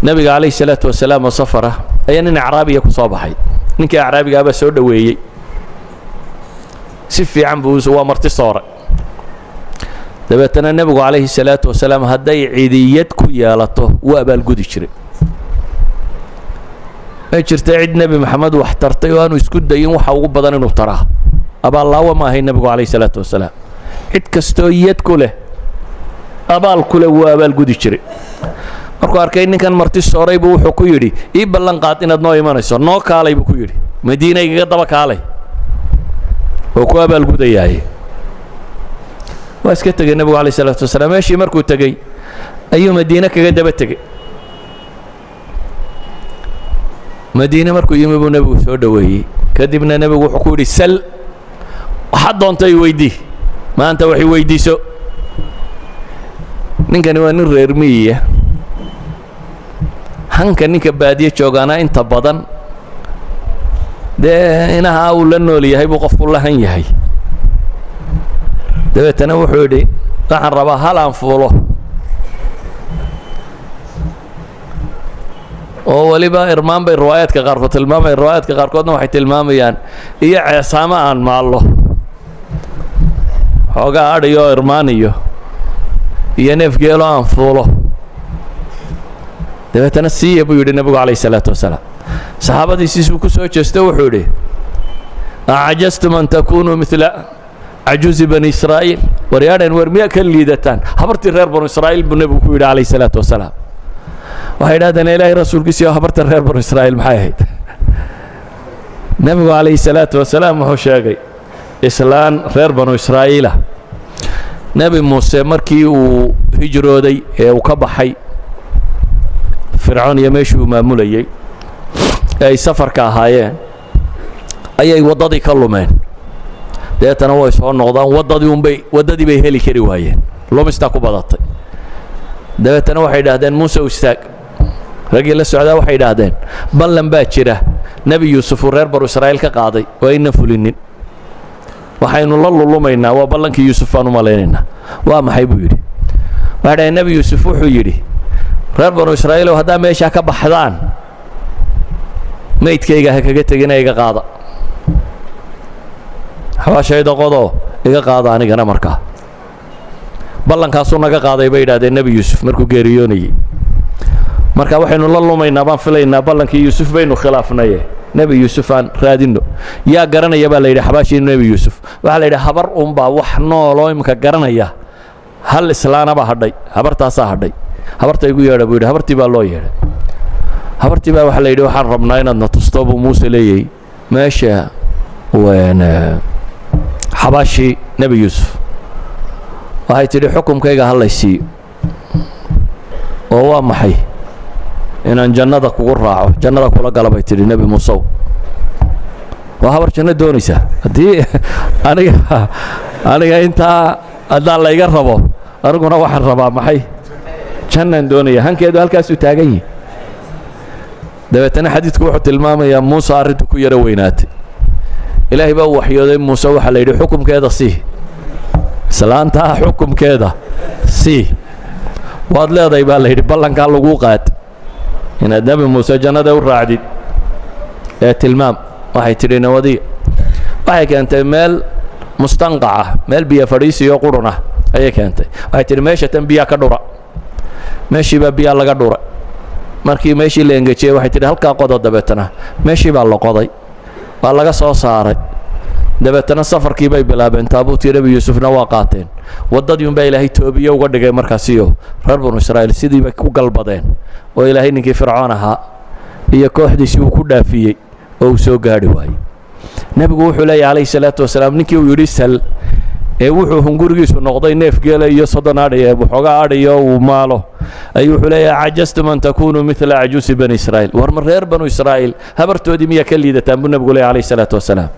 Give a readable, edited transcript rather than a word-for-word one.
nabiga calayhi salaatu wasalaam oo safara ayaa nin acraabiya ku soo baxay. ninkii acraabiga baa soo dhaweeyey si fiican buu waa marti sooray. dabeetana nabigu calayhi salaatu wasalaam hadday ciidiyad ku yeelato wuu abaalgudi jiray. ma jirta cid nebi maxamed wax tartay oo aanu isku dayin waxa ugu badan inuu taraa. abaallaawa ma ahay nebigu calayhi salaatu wasalaam. cid kastoo yad ku leh abaal ku leh wuu abaalgudi jiray. markuu arkay ninkan marti sooray buu wuxuu ku yidhi ii ballan qaad inaad noo imanayso, noo kaalay buu ku yidhi, madiina igaga daba kaalay oo ku abaalgudayaay. waa iska tegey nebigu calayhi salaatu wasalaam. meeshii markuu tegey ayuu madiine kaga daba tegey. madiine markuu yimi buu nebigu soo dhaweeyey. kadibna nebigu wuxuu ku yidhi sal waxaad doontay weydii, maanta wax i weydiiso. ninkani waa nin reer miyiya. hanka ninka baadiye joogaana inta badan dee inaha uu la nool yahay buu qofku la han yahay. dabeetana wuxuu yidhi waxaan rabaa hal aan fuulo oo waliba irmaan bay riwaayaadka qaarkood tilmaamayaan, riwaayaadka qaarkoodna waxay tilmaamayaan iyo ceesaamo aan maallo, xoogaa adhiyo irmaan iyo neef geelo aan fuulo. dabeetana siiya buu yidhi nebigu calayhi salaatu wasalaam. saxaabadiisiisuu ku soo jeesto wuxuu yidhi acajastum an takunuu midla cajuuzi bani israa'iil. waryaadhan war miyaa ka liidataan habartii reer banu israa'iil buu nebigu ku yidhi calayhi salaatu wasalaam. waxay idhahdeen ilaahay rasuulkiisiiyo habarta reer banu israa'iil maxay ahayd? nebigu calayhi salaatu wasalaam wuxuu sheegay islaan reer banu israa'iila. nebi muuse markii uu hijrooday ee uu ka baxay fircoon iyo meeshii uu maamulayey ee ay safarka ahaayeen ayay waddadii ka lumeen. deetana way soo noqdaan waddadii bay heli kari waayeen, lumistaa ku badatay. dabeetana waxay idhaahdeen muuse u istaag. raggii la socdaa waxay idhaahdeen ballan baa jira nebi yuusuf uu reer banu israa'iil ka qaaday oo aynan fulinin. waxaynu la lulumaynaa waa ballankii yuusuf baan u malaynaynaa. waa maxay buu yidhi. waxay dhahdeen nebi yuusuf wuxuu yidhi reer banu israa'iilow haddaa meeshaa ka baxdaan maydkayga ha kaga tegina iga qaada, xabaashayda qodoo iga qaada anigana. markaa ballankaasuu naga qaaday bay idhahdeen nebi yuusuf markuu geeriyoonayey. marka waxaynu la lumaynaa baan filaynaa ballankii yuusuf baynu khilaafnaye nebi yuusuf aan raadinno. yaa garanaya baa la yidhi xabaashii nebi yuusuf. waxaa la yidhi habar unbaa wax nooloo imika garanaya, hal islaanaba hadhay, habartaasaa hadhay. habarta igu yeedha buu yidhi. habartii baa loo yeedhay. habartii baa waxaa la yidhi waxaan rabnaa inaad na tusto buu muuse leeyay meesha xabaashii nebi yuusuf. waxay tidhi xukumkayga hallay siiyo oo waa maxay? inaan jannada kugu raaco, jannada kula gala bay tidhi nebi muusew. waa habar janno doonaysaa. haddii aniga intaa haddaan layga rabo aniguna waxaan rabaa maxay? jannaan doonaya. hankeedu halkaasuu taagan yihi. dabeetana xadiidku wuxuu tilmaamayaa muuse arrintu ku yaro weynaatay. ilaahay baa u waxyooday muuse. waxaa la yidhi xukumkeeda sii, islaantaa xukumkeeda sii. waad leedahay baa la yidhi ballankaa laguu qaad inaad nebi muuse jannada u raacdid ee tilmaam. waxay tidhi nawadiya. waxay keentay meel mustanqaca, meel biyo fadhiisiyo qurun ah ayay keentay. waxay tidhi meesha tan biyaa ka dhura. meeshii baa biyaa laga dhuray. markii meeshii la engejiyey waxay tidhi halkaa qodo. dabeetana meeshii baa la qoday, waa laga soo saaray. dabeetana safarkii bay bilaabeen. taabuutii nebi yuusufna waa qaateen. waddadii unbaa ilaahay toobiye uga dhigay markaasiyo reer banu israa'iil sidii bay ku galbadeen oo ilaahay ninkii fircoon ahaa iyo kooxdiisii uu ku dhaafiyey oo uu soo gaadhi waayey. nebigu wuxuu leeyahy calayhi salaatu wasalaam ninkii uu yidhi sal ee wuxuu hungurigiisu noqday neef geela iyo 30 adhi ee waxoogaa adhiyo uu maalo ayuu wuxuu leeyahay cajastum an takunuu midla cajuusi bani israa'iil. war ma reer banu israa'iil habartoodii miyaa ka liidataan buu nebigu leeyahy calayhi salaatu wasalaam.